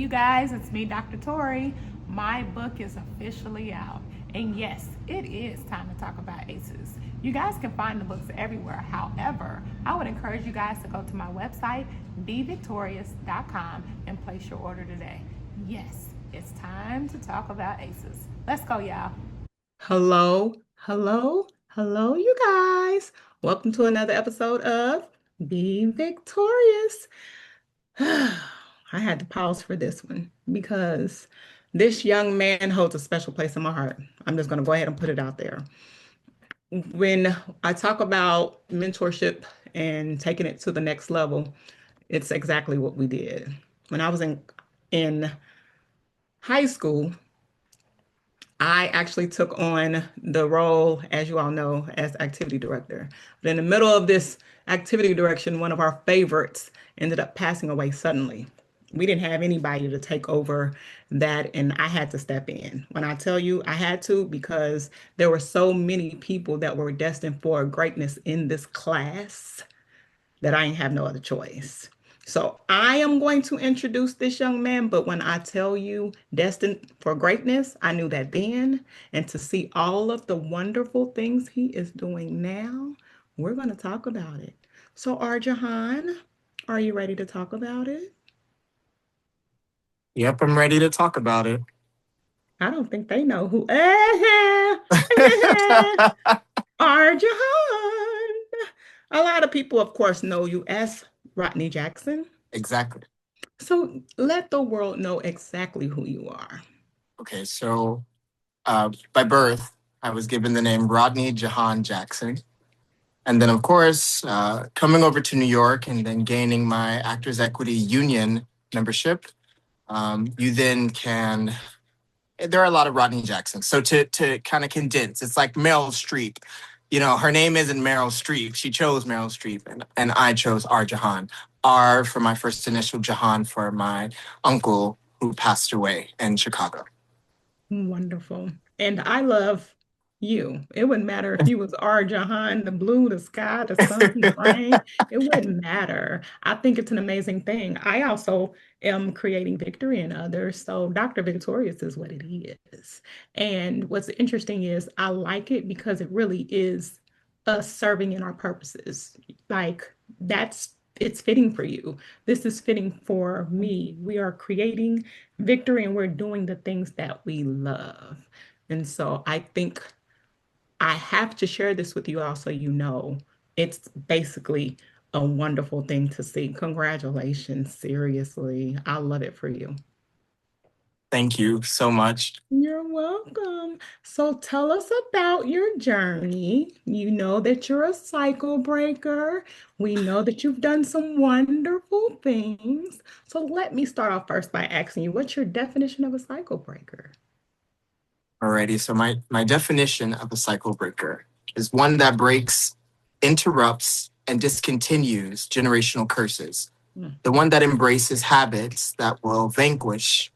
you guys, it's me, Dr. Torie. My book is officially out. And yes, it is time to talk about ACEs. You guys can find the books everywhere. However, I would encourage you guys to go to my website, VicTORIEus.com, and place your order today. Yes, it's time to talk about ACEs. Let's go, y'all. Hello, hello, you guys. Welcome to another episode of Be Victorious. I had to pause for this one because this young man holds a special place in my heart. I'm just going to go ahead and put it out there. When I talk about mentorship and taking it to the next level, it's exactly what we did. When I was in high school, I actually took on the role, as you all know, as activity director. But in the middle of this activity direction, one of our favorites ended up passing away suddenly. We didn't have anybody to take over that, and I had to step in. When I tell you I had to, because there were so many people that were destined for greatness in this class that I ain't have no other choice. So I am going to introduce this young man, but when I tell you destined for greatness, I knew that then. And to see all of the wonderful things he is doing now, we're going to talk about it. So, Jahan, are you ready to talk about it? Yep, I'm ready to talk about it. I don't think they know who. Jahan. A lot of people, of course, know you as Rodney Jackson. Exactly. So let the world know exactly who you are. Okay, so by birth, I was given the name Rodney Jahan Jackson. And then, of course, coming over to New York and then gaining my Actors Equity Union membership, you then can. There are a lot of Rodney Jacksons. So to kind of condense, it's like Meryl Streep. You know, her name isn't Meryl Streep. She chose Meryl Streep, and I chose R. Jahan. R for my first initial, Jahan for my uncle who passed away in Chicago. Wonderful. And I love you. It wouldn't matter if you was R. Jahan, the blue, the sky, the sun, the rain. It wouldn't matter. I think it's an amazing thing. I also am creating victory in others. So Dr. Victorious is what it is. And what's interesting is I like it because it really is us serving in our purposes. Like it's fitting for you. This is fitting for me. We are creating victory and we're doing the things that we love. And so I think I have to share this with you all so you know it's basically a wonderful thing to see. Congratulations. Seriously. I love it for you. Thank you so much. You're welcome. So tell us about your journey. You know that you're a cycle breaker. We know that you've done some wonderful things. So let me start off first by asking you, what's your definition of a cycle breaker? Alrighty, so my definition of a cycle breaker is one that breaks, interrupts, and discontinues generational curses. The one that embraces habits that will vanquish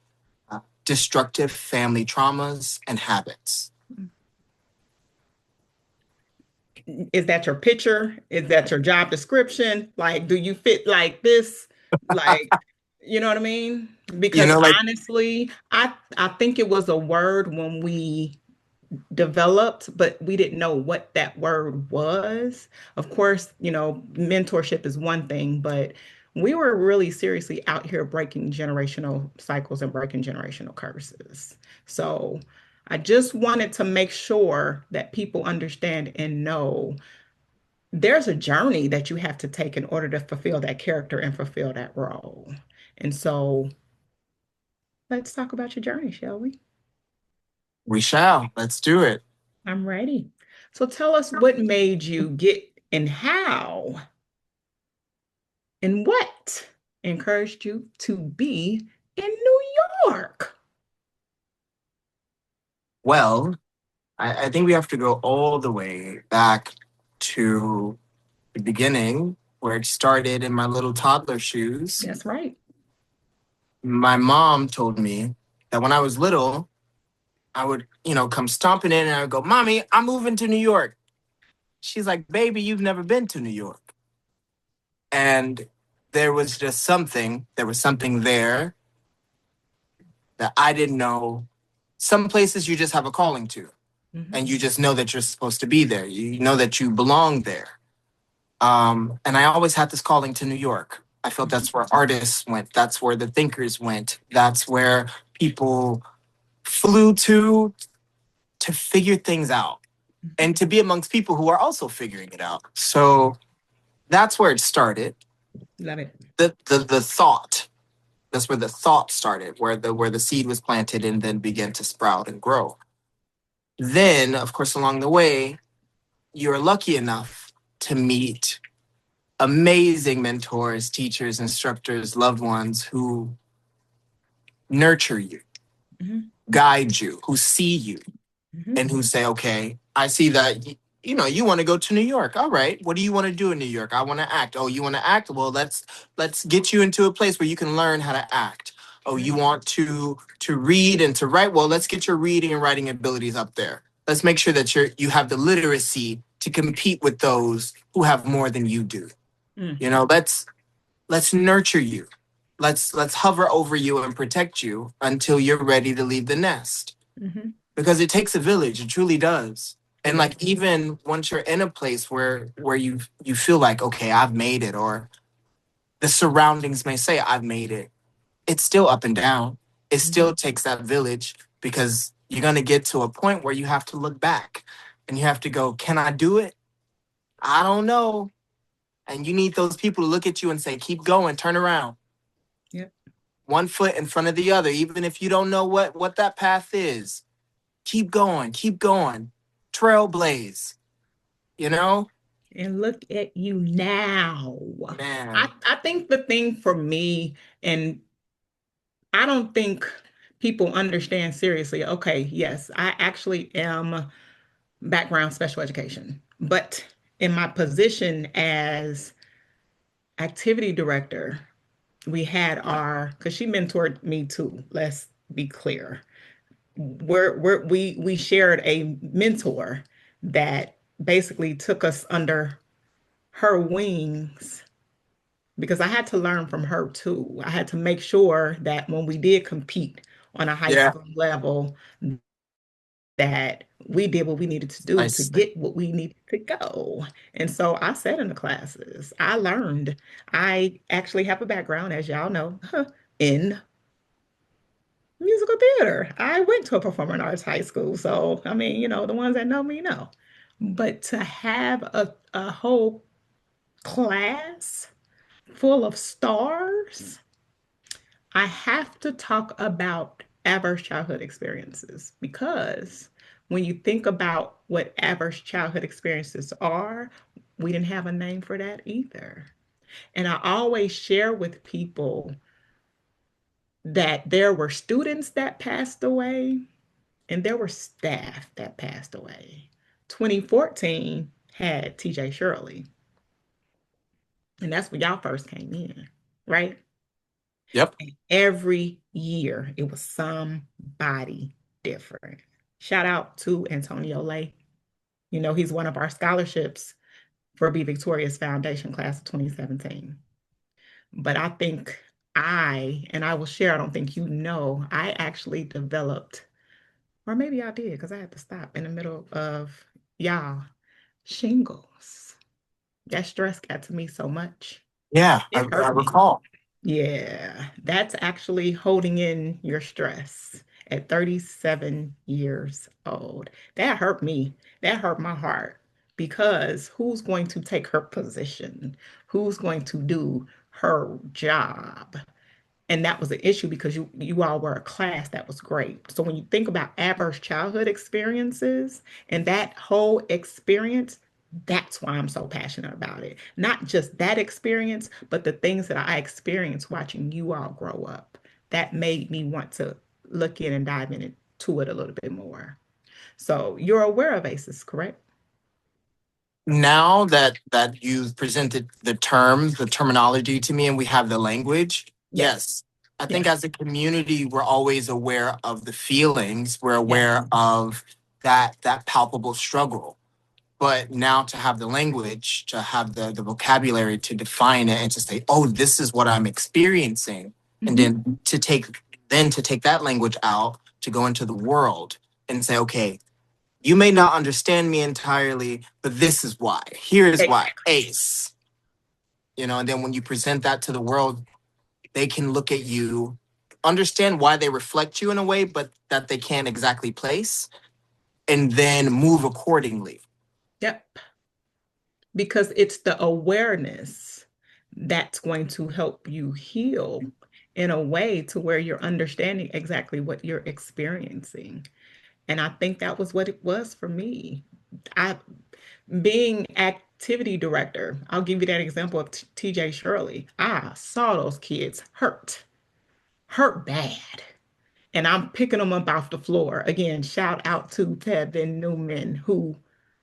destructive family traumas and habits. Is that your picture? Is that your job description? Like, do you fit like this? Like, you know what I mean? Because honestly, I think it was a word when we developed, but we didn't know what that word was. Of course, mentorship is one thing, but we were really seriously out here breaking generational cycles and breaking generational curses. So I just wanted to make sure that people understand and know there's a journey that you have to take in order to fulfill that character and fulfill that role. And so let's talk about your journey, shall we? We shall. Let's do it. I'm ready. So tell us what made you get and how and what encouraged you to be in New York? Well, I think we have to go all the way back to the beginning where it started in my little toddler shoes. That's right. My mom told me that when I was little, I would, come stomping in and I would go, "Mommy, I'm moving to New York." She's like, "Baby, you've never been to New York." And there was something there that I didn't know. Some places you just have a calling to, and you just know that you're supposed to be there. You know that you belong there. And I always had this calling to New York. I felt that's where artists went. That's where the thinkers went. That's where people flew to figure things out and to be amongst people who are also figuring it out. So that's where it started. Love it. The thought. That's where the thought started, where the seed was planted and then began to sprout and grow. Then, of course, along the way, you're lucky enough to meet amazing mentors, teachers, instructors, loved ones who nurture you, guide you, who see you, and who say, okay, I see that, you want to go to New York. All right. What do you want to do in New York? I want to act. Oh, you want to act? Well, let's get you into a place where you can learn how to act. Oh, you want to read and to write? Well, let's get your reading and writing abilities up there. Let's make sure that you have the literacy to compete with those who have more than you do. Let's nurture you. Let's hover over you and protect you until you're ready to leave the nest. Because it takes a village. It truly does. And like, even once you're in a place where you feel like, okay, I've made it, or the surroundings may say I've made it, it's still up and down. It still takes that village, because you're going to get to a point where you have to look back and you have to go, can I do it? I don't know. And you need those people to look at you and say, keep going, turn around. Yep. One foot in front of the other, even if you don't know what that path is. Keep going, trailblaze, And look at you now. Man. I think the thing for me, and I don't think people understand seriously, okay, yes, I actually am background special education, but in my position as activity director, we had because she mentored me too, let's be clear. We shared a mentor that basically took us under her wings, because I had to learn from her too. I had to make sure that when we did compete on a high school level, that we did what we needed to do to get what we needed to go. And so I sat in the classes. I learned. I actually have a background, as y'all know, in musical theater. I went to a performing arts high school. So, I mean, the ones that know me know. But to have a whole class full of stars, I have to talk about adverse childhood experiences, because when you think about what adverse childhood experiences are, we didn't have a name for that either. And I always share with people that there were students that passed away and there were staff that passed away. 2014 had TJ Shirley. And that's when y'all first came in, right? Yep. And every year it was somebody different. Shout out to Antonio Lay. He's one of our scholarships for Be Victorious Foundation class of 2017. But I think and I will share, I don't think I actually developed, or maybe I did because I had to stop in the middle of y'all, shingles. That stress got to me so much. Yeah, It I hurt me. recall. Yeah, that's actually holding in your stress at 37 years old. That hurt me. That hurt my heart, because who's going to take her position? Who's going to do her job? And that was an issue, because you all were a class that was great. So when you think about adverse childhood experiences and that whole experience, that's why I'm so passionate about it. Not just that experience, but the things that I experienced watching you all grow up. That made me want to look in and dive into it a little bit more. So you're aware of ACEs, correct? Now that you've presented the terminology to me, and we have the language, yes. I think as a community, we're always aware of the feelings. We're aware of that palpable struggle. But now to have the language, to have the vocabulary to define it and to say, oh, this is what I'm experiencing. And then to take then to take that language out to go into the world and say, okay, you may not understand me entirely, but this is why. Here is why. Ace. And then when you present that to the world, they can look at you, understand why they reflect you in a way, but that they can't exactly place, and then move accordingly. Yep. Because it's the awareness that's going to help you heal in a way to where you're understanding exactly what you're experiencing. And I think that was what it was for me. I being activity director, I'll give you that example of TJ Shirley. I saw those kids hurt bad. And I'm picking them up off the floor. Again, shout out to Tevin Newman, who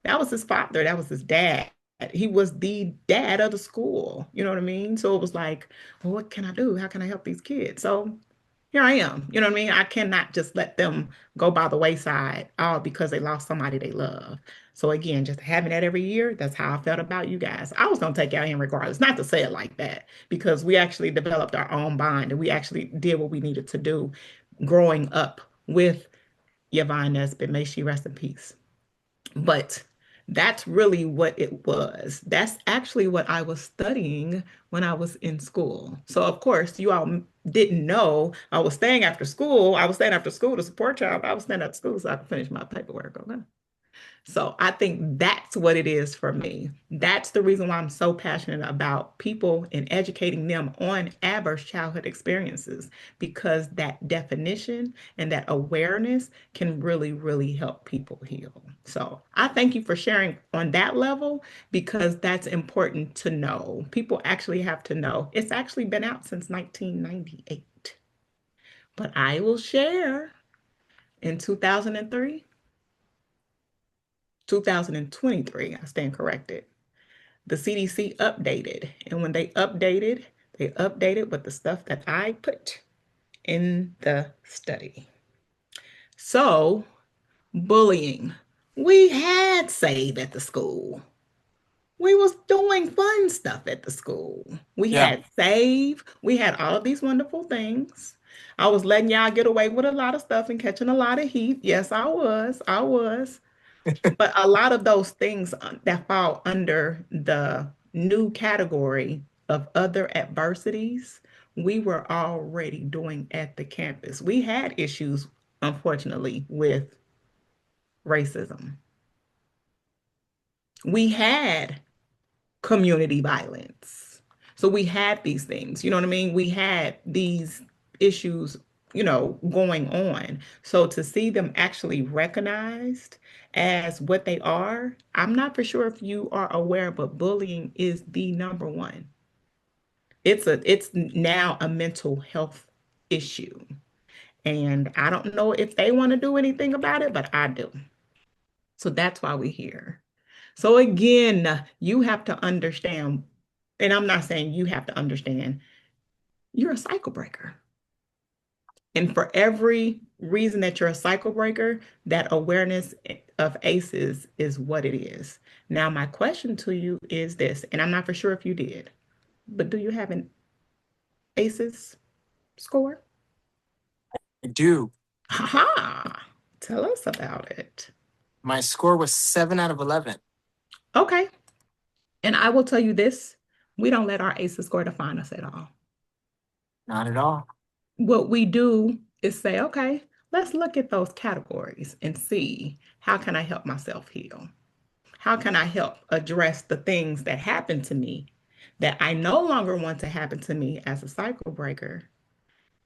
that was his father, that was his dad. He was the dad of the school. You know what I mean? So it was like, well, what can I do? How can I help these kids? So here I am. You know what I mean? I cannot just let them go by the wayside all because they lost somebody they love. So again, just having that every year, that's how I felt about you guys. I was gonna take y'all in regardless, not to say it like that, because we actually developed our own bond and we actually did what we needed to do growing up with Yvonne Nesbitt. May she rest in peace. But that's really what it was. That's actually what I was studying when I was in school. So, of course, you all didn't know I was staying after school. I was staying after school to support y'all. I was staying after school so I could finish my paperwork. Okay. So I think that's what it is for me. That's the reason why I'm so passionate about people and educating them on adverse childhood experiences, because that definition and that awareness can really, really help people heal. So I thank you for sharing on that level, because that's important to know. People actually have to know. It's actually been out since 1998. But I will share in 2003. 2023, I stand corrected. The CDC updated. And when they updated with the stuff that I put in the study. So, bullying. We had SAVE at the school. We was doing fun stuff at the school. We Yeah. had SAVE. We had all of these wonderful things. I was letting y'all get away with a lot of stuff and catching a lot of heat. Yes, I was. I was. But a lot of those things that fall under the new category of other adversities, we were already doing at the campus. We had issues, unfortunately, with racism. We had community violence. So we had these things, you know what I mean? We had these issues, going on. So to see them actually recognized as what they are, I'm not for sure if you are aware, but bullying is the number one. It's now a mental health issue. And I don't know if they want to do anything about it, but I do. So that's why we're here. So again, you have to understand, and I'm not saying you have to understand, you're a cycle breaker. And for every reason that you're a cycle breaker, that awareness of ACEs is what it is. Now, my question to you is this, and I'm not for sure if you did, but do you have an ACEs score? I do. Haha, tell us about it. My score was 7 out of 11. Okay. And I will tell you this, we don't let our ACEs score define us at all. Not at all. What we do is say, okay, let's look at those categories and see, how can I help myself heal? How can I help address the things that happen to me that I no longer want to happen to me as a cycle breaker,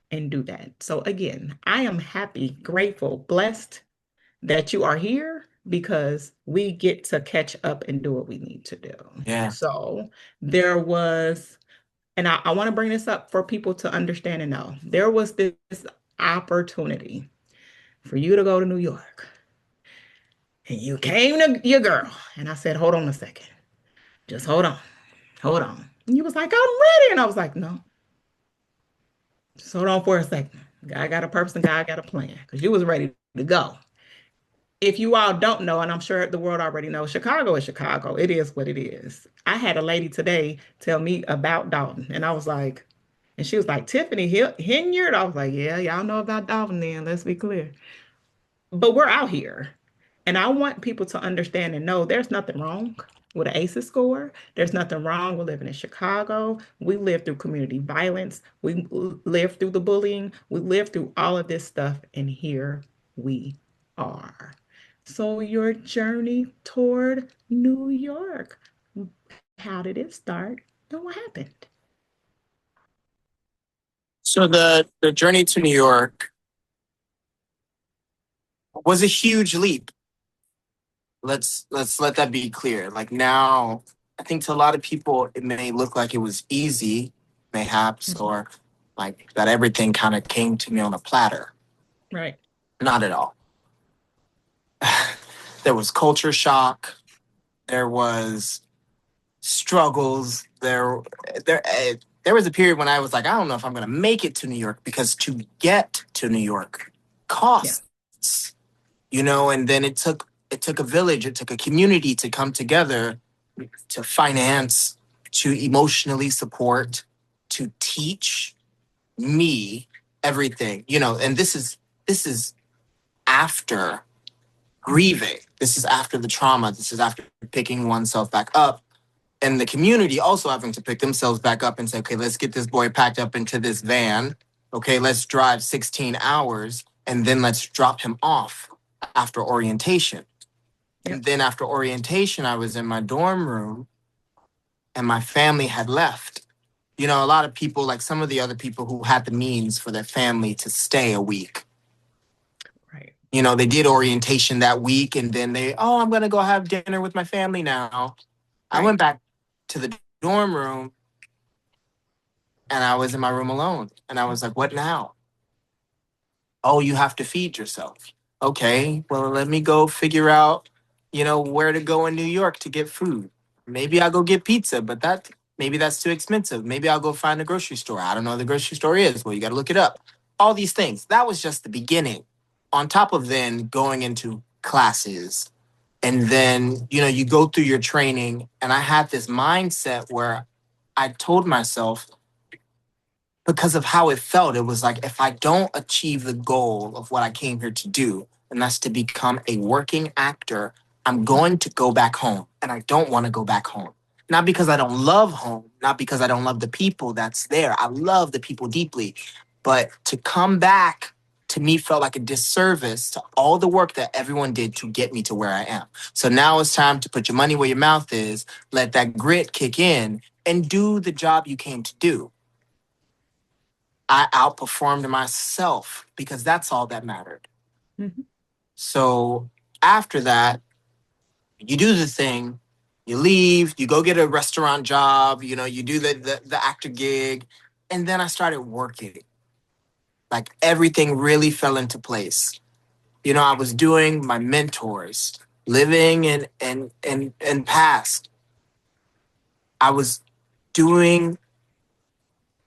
and do that? So again, I am happy, grateful, blessed that you are here, because we get to catch up and do what we need to do. Yeah. So there was, and I want to bring this up for people to understand and know, there was this opportunity for you to go to New York. And you came to your girl. And I said, hold on a second. Just hold on. Hold on. And you was like, I'm ready. And I was like, no. Just hold on for a second. God got a purpose and God got a plan. Because you was ready to go. If you all don't know, and I'm sure the world already knows, Chicago is Chicago. It is what it is. I had a lady today tell me about Dalton. And I was like, And she was like, Tiffany Hinyard? I was like, yeah, y'all know about Baldwin then, let's be clear. But we're out here. And I want people to understand and know there's nothing wrong with an ACEs score. There's nothing wrong with living in Chicago. We lived through community violence. We lived through the bullying. We lived through all of this stuff. And here we are. So your journey toward New York, how did it start and what happened? So the journey to New York was a huge leap. Let's let that be clear. Like now, I think to a lot of people it may look like it was easy, mayhaps, or like that everything kind of came to me on a platter. Right. Not at all. There was culture shock. There was struggles. There was a period when I was like, I don't know if I'm going to make it to New York because to get to New York costs, and then it took a village, it took a community to come together to finance, to emotionally support, to teach me everything, and this is after grieving. This is after the trauma. This is after picking oneself back up. And the community also having to pick themselves back up and say, okay, let's get this boy packed up into this van. Okay, let's drive 16 hours and then let's drop him off after orientation. Yep. And then after orientation, I was in my dorm room and my family had left. A lot of people, like some of the other people who had the means for their family to stay a week. Right. They did orientation that week and then I'm going to go have dinner with my family now. I went back to the dorm room and I was in my room alone. And I was like, what now? Oh, you have to feed yourself. Okay, well, let me go figure out, where to go in New York to get food. Maybe I'll go get pizza, but maybe that's too expensive. Maybe I'll go find a grocery store. I don't know what the grocery store is. Well, you got to look it up. All these things. That was just the beginning. On top of then going into classes. And then, you go through your training. And I had this mindset where I told myself, because of how it felt, it was like, if I don't achieve the goal of what I came here to do, and that's to become a working actor, I'm going to go back home. And I don't want to go back home. Not because I don't love home, not because I don't love the people that's there. I love the people deeply. But to come back, to me, felt like a disservice to all the work that everyone did to get me to where I am. So now it's time to put your money where your mouth is, let that grit kick in, and do the job you came to do. I outperformed myself because that's all that mattered. Mm-hmm. So after that, you do the thing, you leave, you go get a restaurant job, you do the actor gig. And then I started working. Like everything really fell into place. I was doing my mentors, living in past. I was doing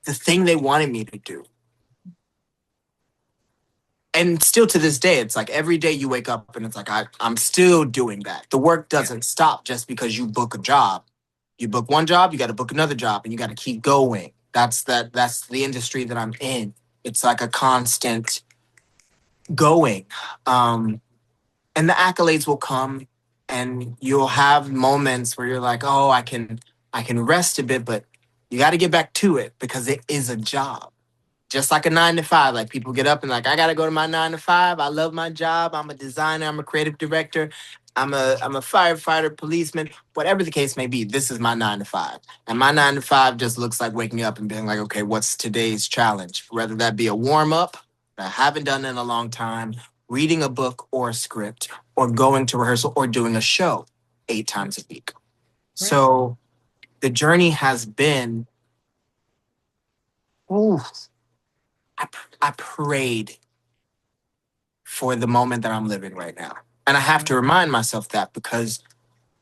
the thing they wanted me to do. And still to this day, it's like every day you wake up and it's like, I'm still doing that. The work doesn't stop just because you book a job. You book one job, you got to book another job and you got to keep going. That's the industry that I'm in. It's like a constant going. And the accolades will come and you'll have moments where you're like, oh, I can rest a bit, but you got to get back to it because it is a job. Just like a 9 to 5, like people get up and like, I got to go to my 9 to 5. I love my job. I'm a designer. I'm a creative director. I'm a firefighter, policeman, whatever the case may be. This is my 9 to 5. And my 9 to 5 just looks like waking up and being like, okay, what's today's challenge? Whether that be a warm up that I haven't done in a long time, reading a book or a script, or going to rehearsal or doing a show 8 times a week. Right. So the journey has been, I prayed for the moment that I'm living right now. And I have to remind myself that because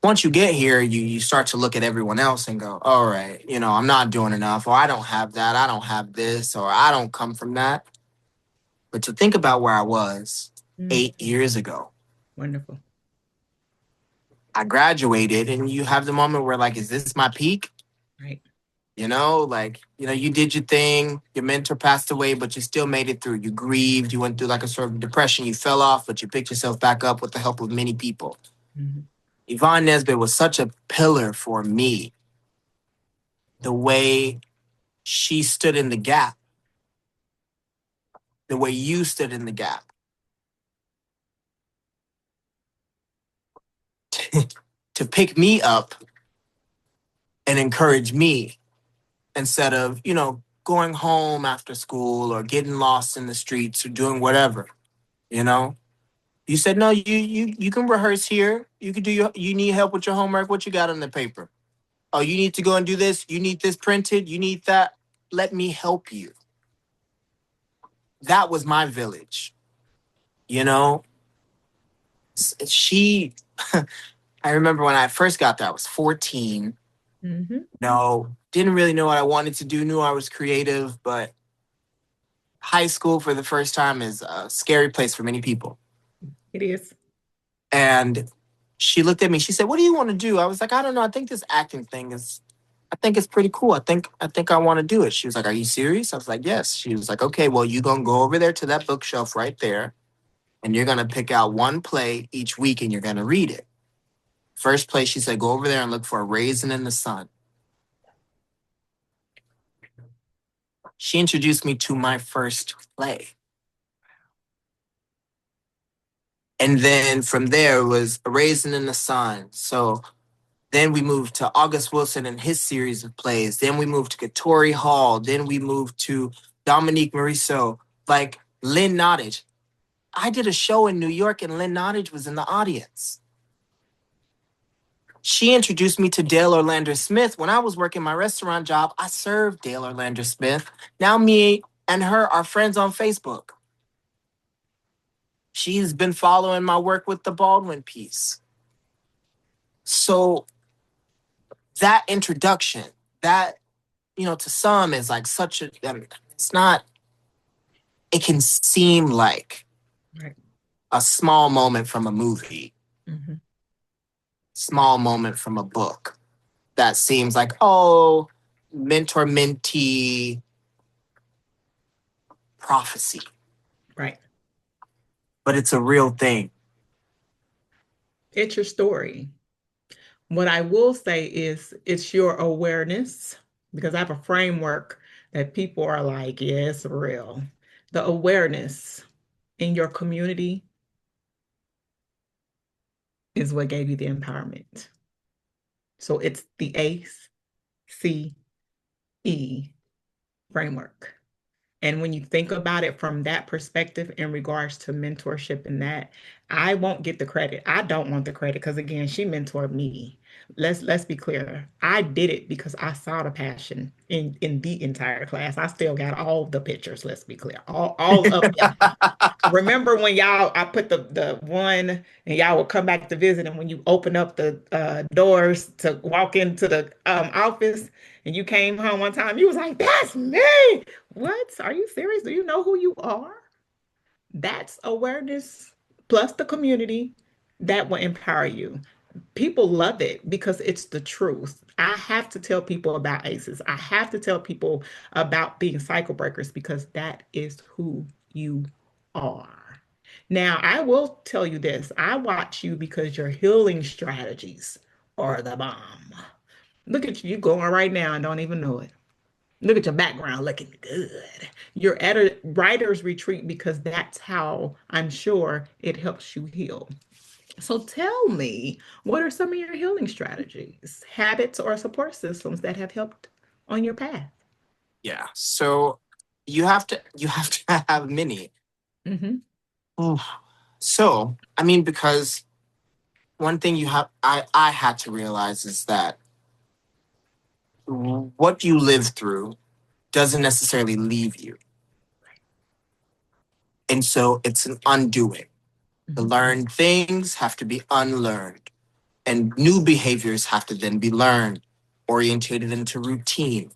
once you get here, you start to look at everyone else and go, all right, I'm not doing enough, or I don't have that, I don't have this, or I don't come from that. But to think about where I was 8 years ago. Wonderful. I graduated and you have the moment where like, is this my peak? Right. You did your thing, your mentor passed away, but you still made it through. You grieved, you went through like a sort of depression, you fell off, but you picked yourself back up with the help of many people. Mhm. Yvonne Nesbitt was such a pillar for me, the way she stood in the gap, the way you stood in the gap to pick me up and encourage me instead of, going home after school or getting lost in the streets or doing whatever, you know? You said, no, you can rehearse here. You can you need help with your homework. What you got on the paper? Oh, you need to go and do this. You need this printed. You need that. Let me help you. That was my village, you know? She, I remember when I first got there, I was 14. Mhm. No, didn't really know what I wanted to do. Knew I was creative, but high school for the first time is a scary place for many people. It is. And she looked at me. She said, "What do you want to do?" I was like, "I don't know. I think this acting thing is. I think it's pretty cool. I think I want to do it." She was like, "Are you serious?" I was like, "Yes." She was like, "Okay, well, you're gonna go over there to that bookshelf right there, and you're gonna pick out one play each week, and you're gonna read it." First play, she said, "Go over there and look for a raisin in the sun." She introduced me to my first play. And then from there it was A Raisin in the Sun. So then we moved to August Wilson and his series of plays. Then we moved to Torie Hall. Then we moved to Dominique Morisseau, like Lynn Nottage. I did a show in New York and Lynn Nottage was in the audience. She introduced me to Dale Orlando Smith. When I was working my restaurant job, I served Dale Orlando Smith. Now me and her are friends on Facebook. She's been following my work with the Baldwin piece. So that introduction, that, to some is like such a, I mean, it's not, it can seem like Right. a small moment from a movie, Mhm. small moment from a book that seems like, oh, mentor mentee prophecy, Right. but it's a real thing. It's your story. What I will say is it's your awareness, because I have a framework that people are like, yeah, it's real. The awareness in your community is what gave you the empowerment. So it's the ACE framework. And when you think about it from that perspective in regards to mentorship and that, I won't get the credit. I don't want the credit because again, she mentored me. Let's be clear. I did it because I saw the passion in the entire class. I still got all the pictures, let's be clear. All of them. Remember when I put the one and y'all would come back to visit, and when you open up the doors to walk into the office and you came home one time, you was like, "That's me." What? Are you serious? Do you know who you are? That's awareness plus the community that will empower you. People love it because it's the truth. I have to tell people about ACEs. I have to tell people about being cycle breakers because that is who you are. Now, I will tell you this. I watch you because your healing strategies are the bomb. Look at you going right now and don't even know it. Look at your background looking good. You're at a writer's retreat because that's how I'm sure it helps you heal. So tell me, what are some of your healing strategies, habits, or support systems that have helped on your path? Yeah. So you have to have many. Mm-hmm. Oof. So, I mean, because one thing I had to realize is that what you live through doesn't necessarily leave you. And so it's an undoing. The Mm-hmm. learned things have to be unlearned, and new behaviors have to then be learned, orientated into routine,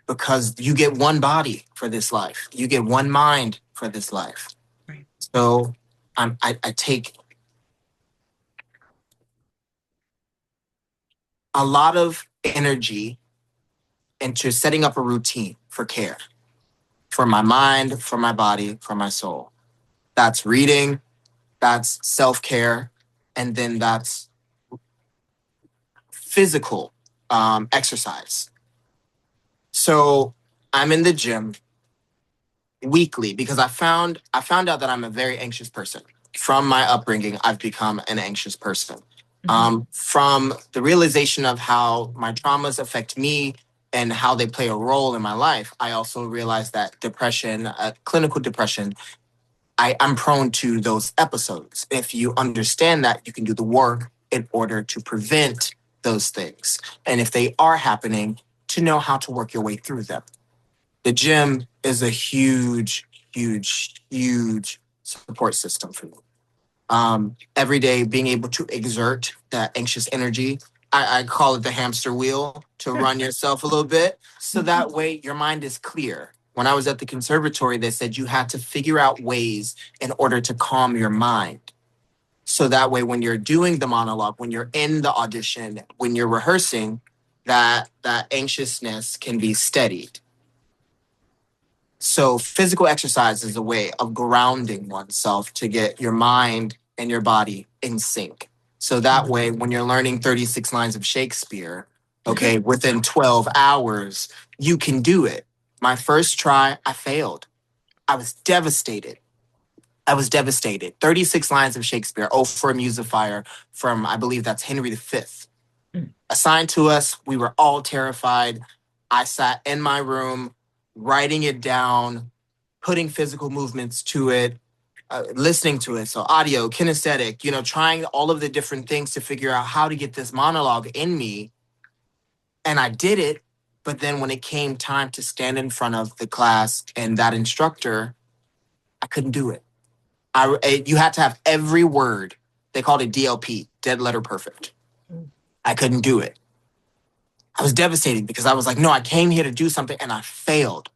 because you get one body for this life, you get one mind for this life. Right. So I take a lot of energy into setting up a routine for care, for my mind, for my body, for my soul. That's reading, that's self-care, and then that's physical exercise. So I'm in the gym weekly because I found out that I'm a very anxious person. From my upbringing, I've become an anxious person. From the realization of how my traumas affect me and how they play a role in my life, I also realized that depression, clinical depression, I'm prone to those episodes. If you understand that, you can do the work in order to prevent those things. And if they are happening, to know how to work your way through them. The gym is a huge, huge, huge support system for me. Every day being able to exert that anxious energy. I call it the hamster wheel, to run yourself a little bit. So that way your mind is clear. When I was at the conservatory, they said you had to figure out ways in order to calm your mind. So that way when you're doing the monologue, when you're in the audition, when you're rehearsing, that anxiousness can be steadied. So physical exercise is a way of grounding oneself to get your mind and your body in sync. So that way, when you're learning 36 lines of Shakespeare, okay, within 12 hours, you can do it. My first try, I failed. I was devastated. 36 lines of Shakespeare, Oh, for a Muse of Fire, from, I believe that's Henry V. Assigned to us, we were all terrified. I sat in my room, writing it down, putting physical movements to it, listening to it. So audio, kinesthetic, trying all of the different things to figure out how to get this monologue in me. And I did it. But then when it came time to stand in front of the class and that instructor, I couldn't do it. You had to have every word. They called it DLP, dead letter perfect. I couldn't do it. I was devastated because I was like, no, I came here to do something and I failed.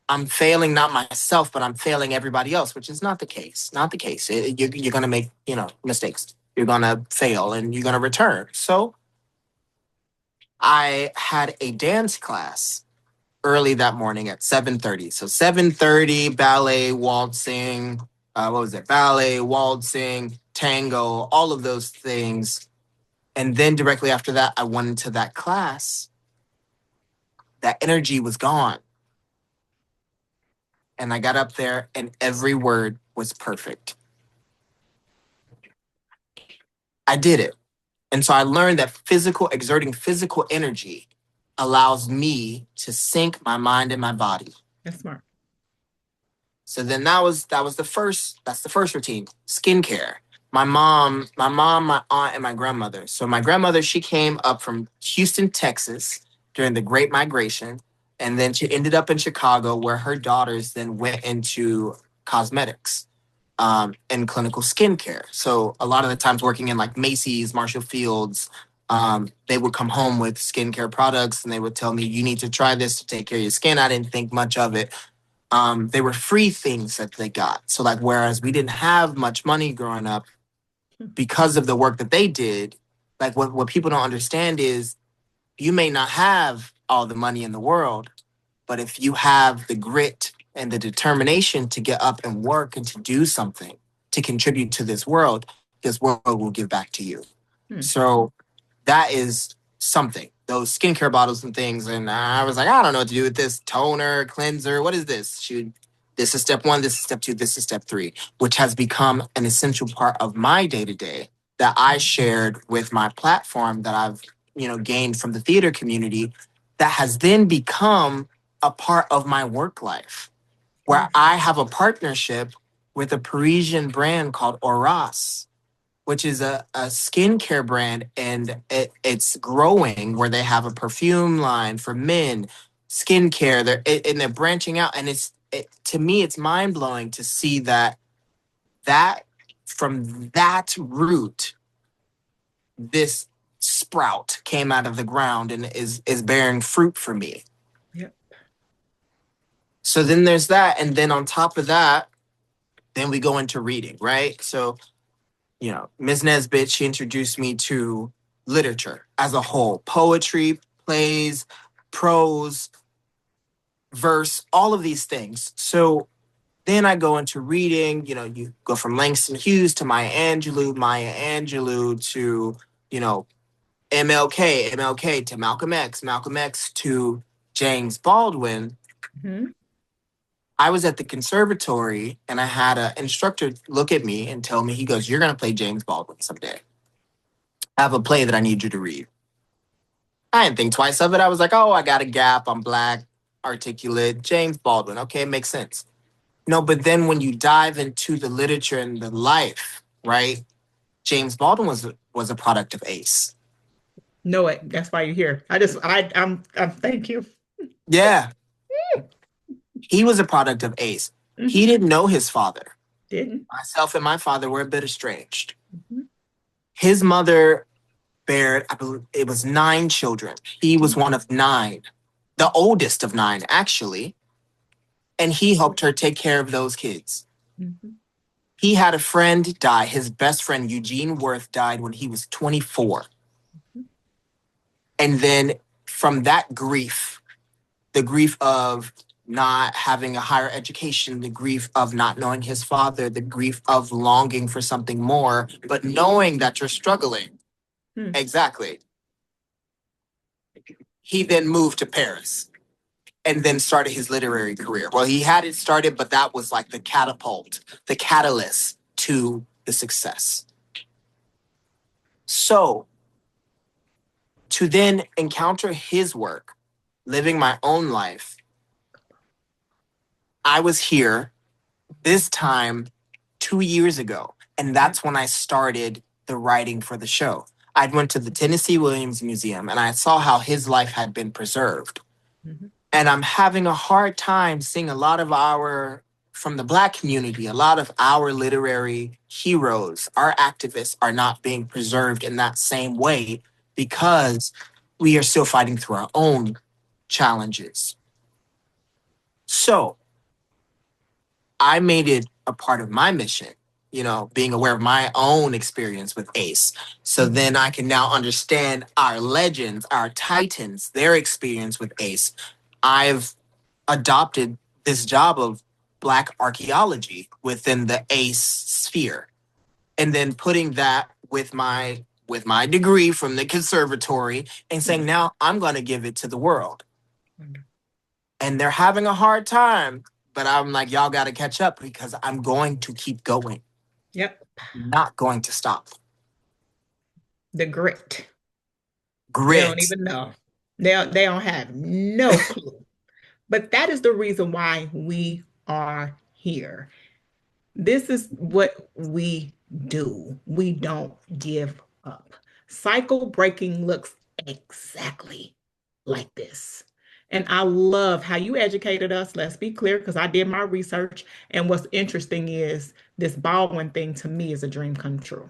I'm failing not myself, but I'm failing everybody else, which is not the case. Not the case. You're going to make, mistakes. You're going to fail and you're going to return. So I had a dance class early that morning at 7:30. So 7:30, ballet, waltzing, ballet, waltzing, tango, all of those things. And then directly after that, I went into that class. That energy was gone. And I got up there and every word was perfect. I did it. And so I learned that exerting physical energy allows me to sync my mind and my body. That's smart. So then that's the first routine, skincare. My mom, my aunt, and my grandmother. So my grandmother, she came up from Houston, Texas during the Great Migration. And then she ended up in Chicago where her daughters then went into cosmetics and clinical skincare. So a lot of the times working in like Macy's, Marshall Fields, they would come home with skincare products and they would tell me, you need to try this to take care of your skin. I didn't think much of it. They were free things that they got. So like, whereas we didn't have much money growing up because of the work that they did, like what people don't understand is you may not have all the money in the world, but if you have the grit and the determination to get up and work and to do something to contribute to this world will give back to you. So that is something, those skincare bottles and things. And I was like, I don't know what to do with this toner, cleanser. What is this? This is step 1, this is step 2, this is step 3, which has become an essential part of my day-to-day that I shared with my platform that I've, gained from the theater community that has then become a part of my work life, where I have a partnership with a Parisian brand called Oras, which is a skincare brand, and it's growing, where they have a perfume line for men, skincare, they're branching out. And to me, it's mind-blowing to see that from that root, this sprout came out of the ground and is bearing fruit for me. Yep. So then there's that. And then on top of that, then we go into reading, right? So, Ms. Nesbitt, she introduced me to literature as a whole, poetry, plays, prose, verse, all of these things. So then I go into reading, you go from Langston Hughes to Maya Angelou to, MLK to Malcolm X to James Baldwin. Mhm. I was at the conservatory and I had an instructor look at me and tell me, he goes, "You're going to play James Baldwin someday. I have a play that I need you to read." I didn't think twice of it. I was like, oh, I got a gap. I'm Black, articulate, James Baldwin. Okay, it makes sense. No, but then when you dive into the literature and the life, right? James Baldwin was a product of Ace. No, that's why you're here. I'm thank you. Yeah, he was a product of Ace. Mhm. He didn't know his father. Didn't. Myself and my father were a bit estranged. Mhm. His mother bared, I believe it was 9 children. He was one of 9, the oldest of 9, actually. And he helped her take care of those kids. Mhm. He had a friend die. His best friend, Eugene Worth, died when he was 24. And then from that grief, the grief of not having a higher education, the grief of not knowing his father, the grief of longing for something more, but knowing that you're struggling. Hmm. Exactly. He then moved to Paris and then started his literary career. Well, he had it started, but that was like the catapult, the catalyst to the success. So to then encounter his work, living my own life, I was here this time 2 years ago. And that's when I started the writing for the show. I went to the Tennessee Williams Museum and I saw how his life had been preserved. Mhm. And I'm having a hard time seeing a lot of from the Black community, a lot of our literary heroes, our activists are not being preserved in that same way because we are still fighting through our own challenges. So I made it a part of my mission, being aware of my own experience with Ace. So then I can now understand our legends, our titans, their experience with Ace. I've adopted this job of Black archaeology within the Ace sphere. And then putting that with my degree from the conservatory and saying, now I'm going to give it to the world. And they're having a hard time, but I'm like, y'all got to catch up because I'm going to keep going. Yep. Not going to stop. The grit. They don't Grit. even know. They don't have no clue. But that is the reason why we are here. This is what we do. We don't give up. Cycle breaking looks exactly like this. And I love how you educated us. Let's be clear, because I did my research. And what's interesting is this Baldwin thing to me is a dream come true.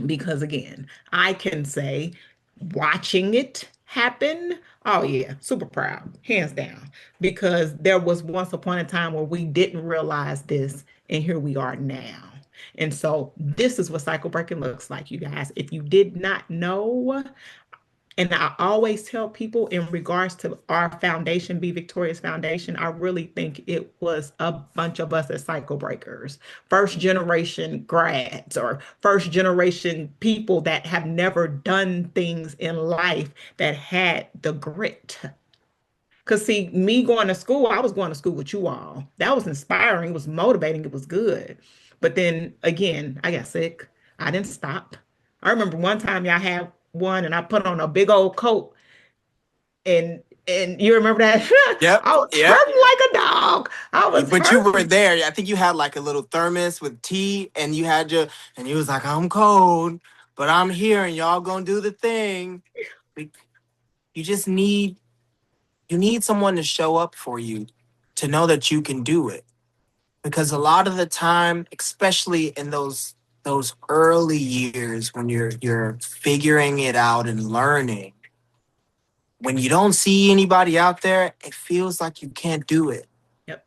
Because again, I can say watching it happen, oh yeah, super proud, hands down. Because there was once upon a time where we didn't realize this, and here we are now. And so this is what cycle breaking looks like, you guys. If you did not know, and I always tell people in regards to our foundation, Be Victorious Foundation, I really think it was a bunch of us as cycle breakers, first generation grads or first generation people that have never done things in life that had the grit. Because, see, me going to school, I was going to school with you all. That was inspiring, it was motivating, it was good. But then again, I got sick. I didn't stop. I remember one time y'all had one and I put on a big old coat and you remember that? Yep. I was Yep. hurting like a dog. I was But you were hurting. there. I think you had like a little thermos with tea and you was like, I'm cold, but I'm here and y'all gonna do the thing. You just you need someone to show up for you to know that you can do it. Because a lot of the time, especially in those early years when you're figuring it out and learning, when you don't see anybody out there, it feels like you can't do it. Yep.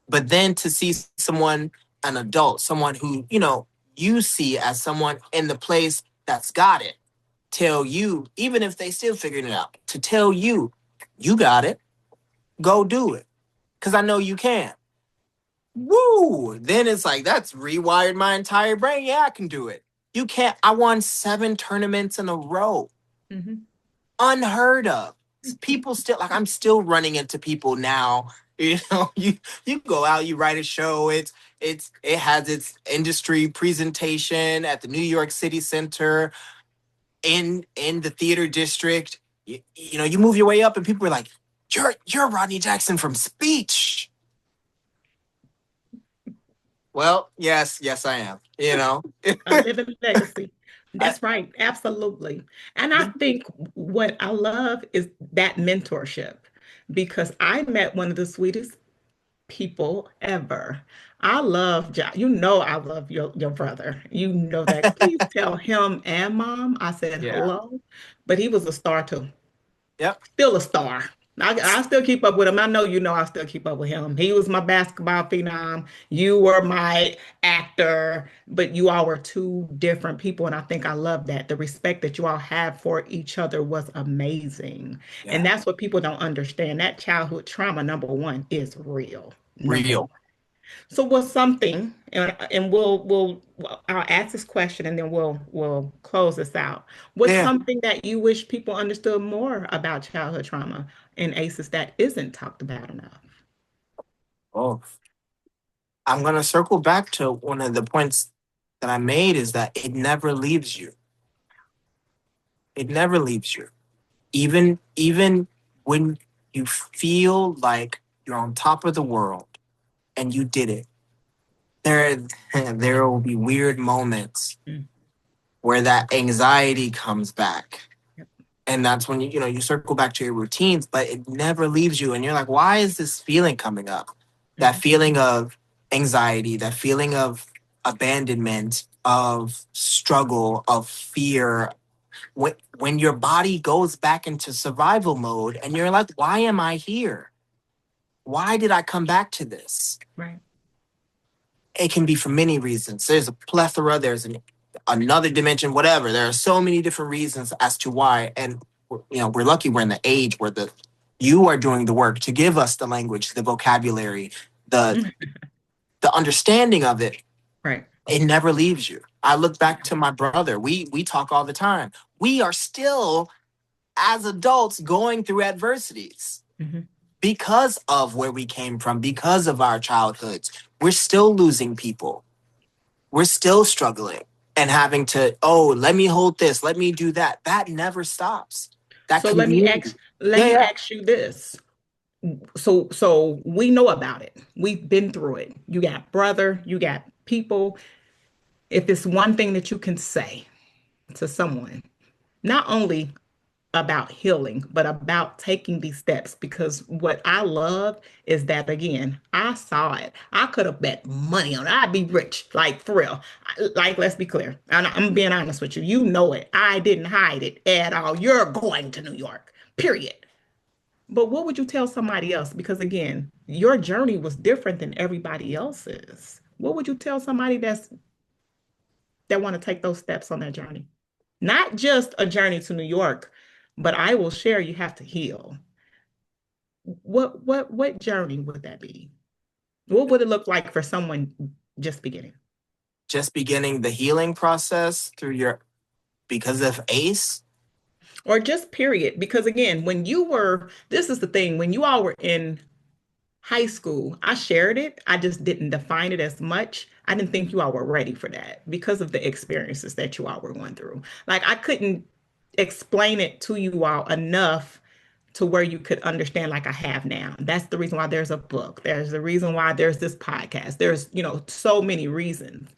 But then to see someone, an adult, someone who, you see as someone in the place that's got it, tell you, even if they still figuring it out, to tell you, you got it, go do it. Because I know you can. Woo! Then it's like, that's rewired my entire brain. Yeah, I can do it. You can't. I won 7 tournaments in a row. Mm-hmm. Unheard of. People still, like, I'm still running into people now. You know, you go out, you write a show, it has its industry presentation at the New York City Center in the theater district. You know, you move your way up and people are like, you're Rodney Jackson from Speech. Well, yes, I am. You know, A living legacy. I, That's right. Absolutely. And I think what I love is that mentorship because I met one of the sweetest people ever. I love John. You know I love your brother. You know that. Please tell him and mom I said yeah, hello. But he was a star too. yep, Still a star. I still keep up with him. I know you know I still keep up with him. He was my basketball phenom. You were my actor, but you all were two different people. And I think I love that. The respect that you all have for each other was amazing. And yeah, that's what people don't understand. That childhood trauma, number one, is real. Number one. real. So what's something, and I'll ask this question and then we'll close this out. What's Yeah. something that you wish people understood more about childhood trauma and ACEs that isn't talked about enough? Oh, I'm gonna circle back to one of the points that I made is that it never leaves you. It never leaves you. Even when you feel like you're on top of the world and you did it, there there will be weird moments Mm, where that anxiety comes back. yep. And that's when you circle back to your routines, but it never leaves you. And you're like, why is this feeling coming up? That Mhm. feeling of anxiety, that feeling of abandonment, of struggle, of fear. When your body goes back into survival mode and you're like, why am I here? Why did I come back to this? Right. It can be for many reasons. There's a plethora, another dimension, whatever. There are so many different reasons as to why. And we're lucky we're in the age where you are doing the work to give us the language, the vocabulary, the Mm, the understanding of it. right. It never leaves you. I look back to my brother. We talk all the time. We are still, as adults, going through adversities Mhm. because of where we came from, because of our childhoods. We're still losing people. We're still struggling and having to, oh, let me hold this, let me do that. That never stops. That So community. let Yeah, me yeah. ask you this. So we know about it. We've been through it. You got brother, you got people. If it's one thing that you can say to someone, not only about healing, but about taking these steps. Because what I love is that, again, I saw it. I could have bet money on it. I'd be rich, like for real. Like, let's be clear. And I'm being honest with you. You know it. I didn't hide it at all. You're going to New York, period. But what would you tell somebody else? Because again, your journey was different than everybody else's. What would you tell somebody that want to take those steps on their journey? Not just a journey to New York, but I will share you have to heal. What journey would that be? What would it look like for someone just beginning? Just beginning the healing process because of ACE. Or just period? Because again, this is the thing, when you all were in high school, I shared it. I just didn't define it as much. I didn't think you all were ready for that because of the experiences that you all were going through. Like I couldn't explain it to you all enough to where you could understand like I have now. That's the reason why there's a book. There's the reason why there's this podcast. There's, so many reasons.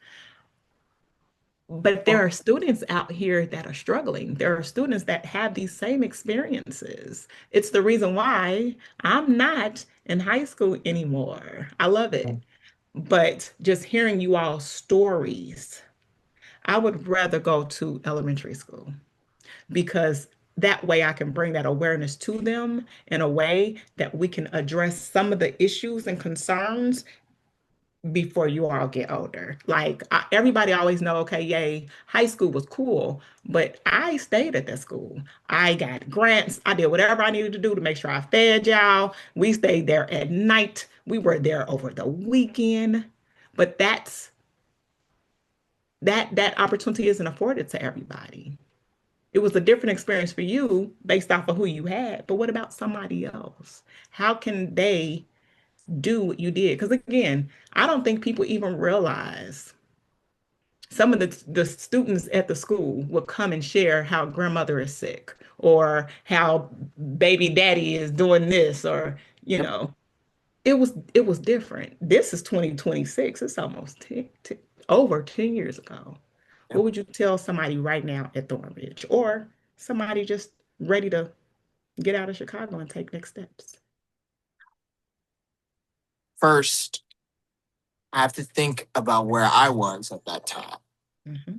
But there are students out here that are struggling. There are students that have these same experiences. It's the reason why I'm not in high school anymore. I love it. But just hearing you all stories, I would rather go to elementary school because that way I can bring that awareness to them in a way that we can address some of the issues and concerns before you all get older. Like everybody always know, okay, yay, high school was cool, but I stayed at that school. I got grants. I did whatever I needed to do to make sure I fed y'all. We stayed there at night. We were there over the weekend. But that opportunity isn't afforded to everybody. It was a different experience for you based off of who you had. But what about somebody else? How can they do what you did? Because again, I don't think people even realize some of the students at the school will come and share how grandmother is sick or how baby daddy is doing this or Yep. it was different. This is 2026. It's almost over 10 years ago. What Yep. would you tell somebody right now at Thornridge or somebody just ready to get out of Chicago and take next steps? First, I have to think about where I was at that time. Mm-hmm.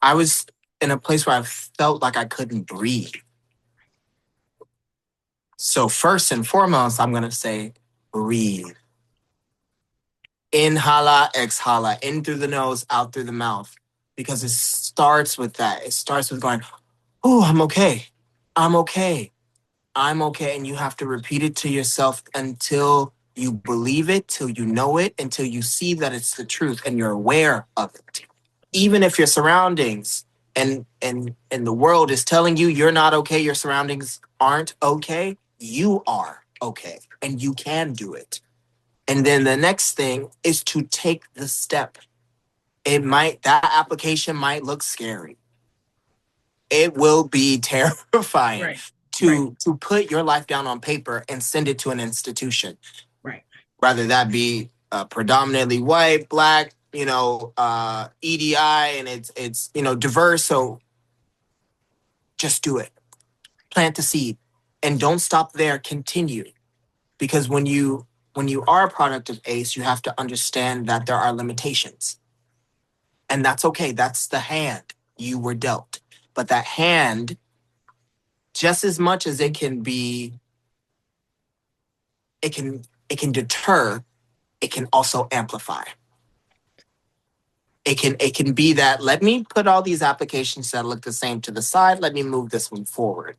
I was in a place where I felt like I couldn't breathe. So first and foremost, I'm going to say breathe. Inhala, exhala, in through the nose, out through the mouth. Because it starts with that. It starts with going, oh, I'm okay. I'm okay. I'm okay. And you have to repeat it to yourself until you believe it, till you know it, until you see that it's the truth and you're aware of it. Even if your surroundings and the world is telling you you're not okay, your surroundings aren't okay, you are okay and you can do it. And then the next thing is to take the step. That application might look scary. It will be terrifying Right, right, to put your life down on paper and send it to an institution, right. whether that be predominantly white, black, EDI, and it's diverse. So just do it. Plant the seed, and don't stop there. Continue, because when you are a product of ACE, you have to understand that there are limitations, and that's okay. That's the hand you were dealt, but that hand, just as much as it can deter, it can also amplify. It can be that, let me put all these applications that look the same to the side, let me move this one forward.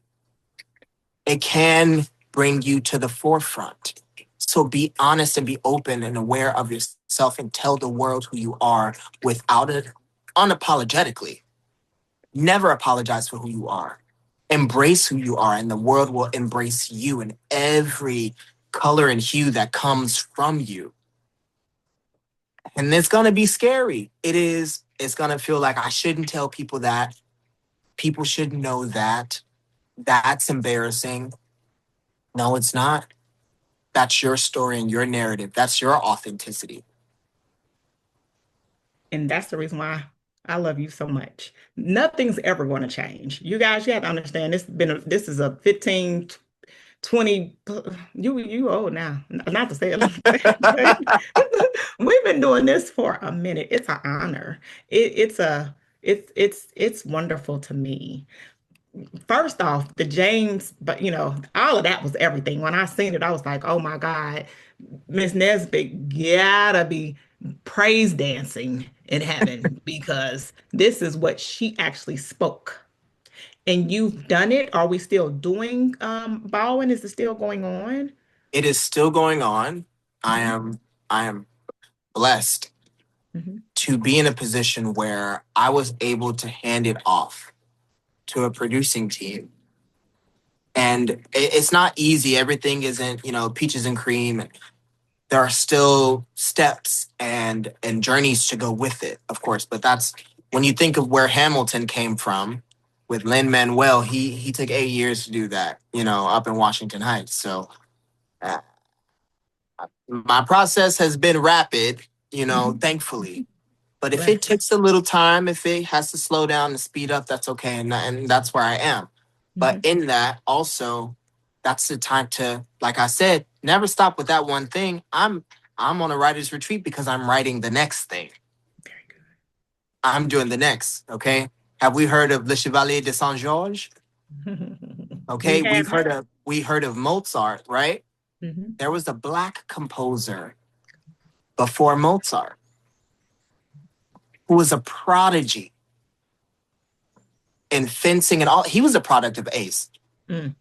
It can bring you to the forefront. So be honest and be open and aware of yourself and tell the world who you are without it, unapologetically. Never apologize for who you are. Embrace who you are, and the world will embrace you in every color and hue that comes from you. And it's going to be scary. It is. It's going to feel like I shouldn't tell people that. People should know that. That's embarrassing. No, it's not. That's your story and your narrative. That's your authenticity. And that's the reason why I love you so much. Nothing's ever going to change. You guys, you have to understand this is a 15, 20, you old now. Not to say it like that, but we've been doing this for a minute. It's an honor. It's wonderful to me. First off, the James, but all of that was everything. When I seen it, I was like, oh my God, Miss Nesbitt gotta be praise dancing in heaven because this is what she actually spoke. And you've done it. Are we still doing Baldwin? Is it still going on? It is still going on. I Mhm, am I am blessed mhm, to be in a position where I was able to hand it off to a producing team. And it's not easy. Everything isn't, peaches and cream. There are still steps and journeys to go with it, of course. But that's when you think of where Hamilton came from with Lin-Manuel, he took 8 years to do that, up in Washington Heights. So uh, my process has been rapid, mhm. thankfully. But if it Bless. takes a little time, if it has to slow down and speed up, that's okay. And that's where I am. But Mhm. in that, also, that's the time to, like I said, never stop with that one thing. I'm on a writer's retreat because I'm writing the next thing. Very I'm doing the next. Okay. Have we heard of Le Chevalier de Saint Georges? good. We Okay. have not. We heard of Mozart, right? Mhm. There was a black composer before Mozart, who was a prodigy in fencing and all. He was a product of ACE. Mm.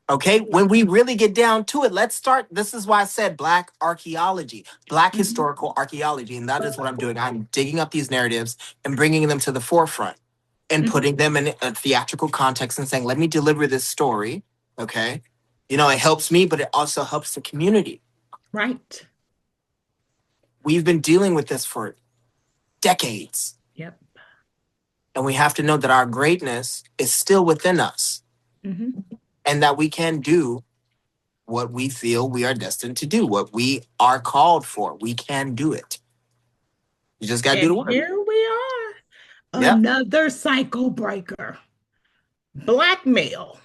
Okay, when we really get down to it, let's start. This is why I said Black archaeology, Black historical archaeology. And that is what I'm doing. I'm digging up these narratives and bringing them to the forefront and putting them in a theatrical context and saying, let me deliver this story. Okay. You know, it helps me, but it also helps the community. Right. We've been dealing with this for decades. Yep. And we have to know that our greatness is still within us and that we can do what we feel we are destined to do, what we are called for. We can do it. You just got to do the And work. here we are, Yep. another cycle breaker. Black male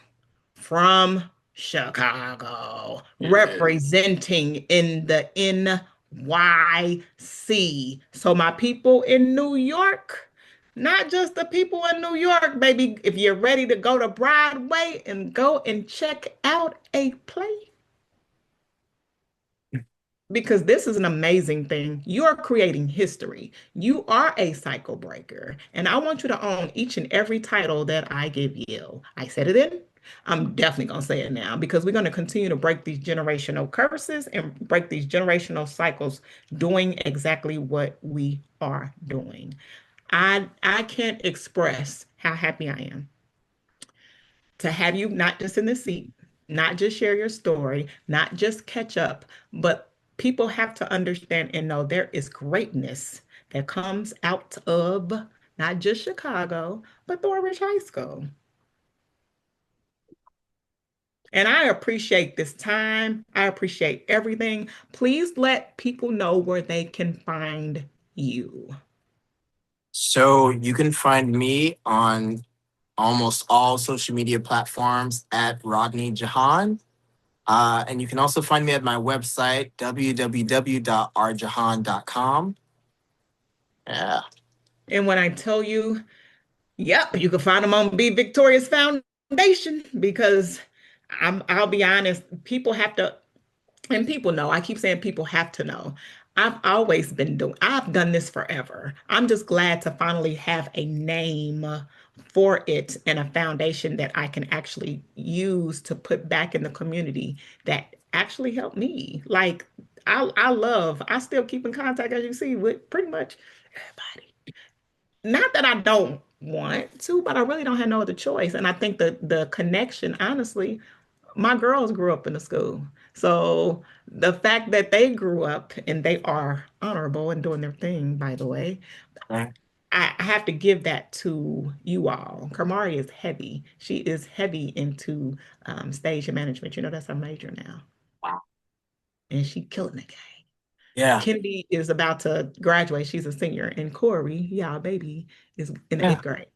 from Chicago, representing in the NYC. So my people in New York, not just the people in New York, baby, if you're ready to go to Broadway and go and check out a play, because this is an amazing thing. You are creating history. You are a cycle breaker. And I want you to own each and every title that I give you. I said it then. I'm definitely going to say it now because we're going to continue to break these generational curses and break these generational cycles doing exactly what we are doing. I can't express how happy I am to have you not just in the seat, not just share your story, not just catch up, but people have to understand and know there is greatness that comes out of not just Chicago, but Thornridge High School. And I appreciate this time. I appreciate everything. Please let people know where they can find you. So you can find me on almost all social media platforms at Rodney Jahan. And you can also find me at my website, www.rjahan.com. Yeah. And when I tell you, yep, you can find them on Be Victorious Foundation because I'll be honest, people have to, and people know, I keep saying people have to know. I've done this forever. I'm just glad to finally have a name for it and a foundation that I can actually use to put back in the community that actually helped me. Like I still keep in contact, as you see, with pretty much everybody. Not that I don't want to, but I really don't have no other choice. And I think the connection, honestly, my girls grew up in the school. So the fact that they grew up and they are honorable and doing their thing, by the way, Okay. I have to give that to you all. Kamari is heavy. She is heavy into stage and management. You know, that's her major now. Wow. And she killing the game. Yeah. Kennedy is about to graduate. She's a senior. And Corey, yeah, baby, is in the Yeah. eighth grade.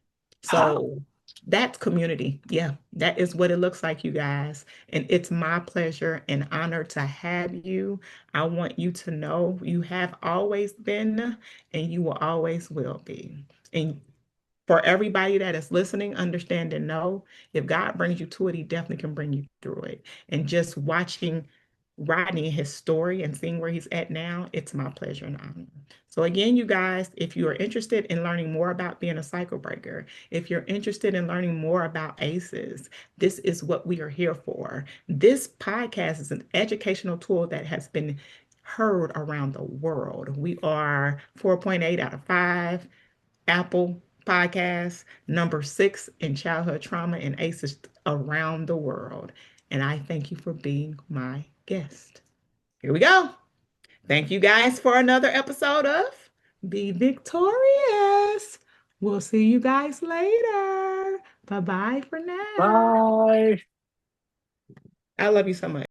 So that's community. Yeah, that is what it looks like, you guys. And it's my pleasure and honor to have you. I want you to know you have always been and you will always will be. And for everybody that is listening, understand and know if God brings you to it, He definitely can bring you through it. And just watching Rodney, his story, and seeing where he's at now, it's my pleasure and honor. So, again, you guys, if you are interested in learning more about being a cycle breaker, if you're interested in learning more about ACEs, this is what we are here for. This podcast is an educational tool that has been heard around the world. We are 4.8 out of 5 Apple Podcasts, number 6 in childhood trauma and ACEs around the world. And I thank you for being my guest. Here we go. Thank you guys for another episode of Be Victorious. We'll see you guys later. Bye bye for now. Bye. I love you so much.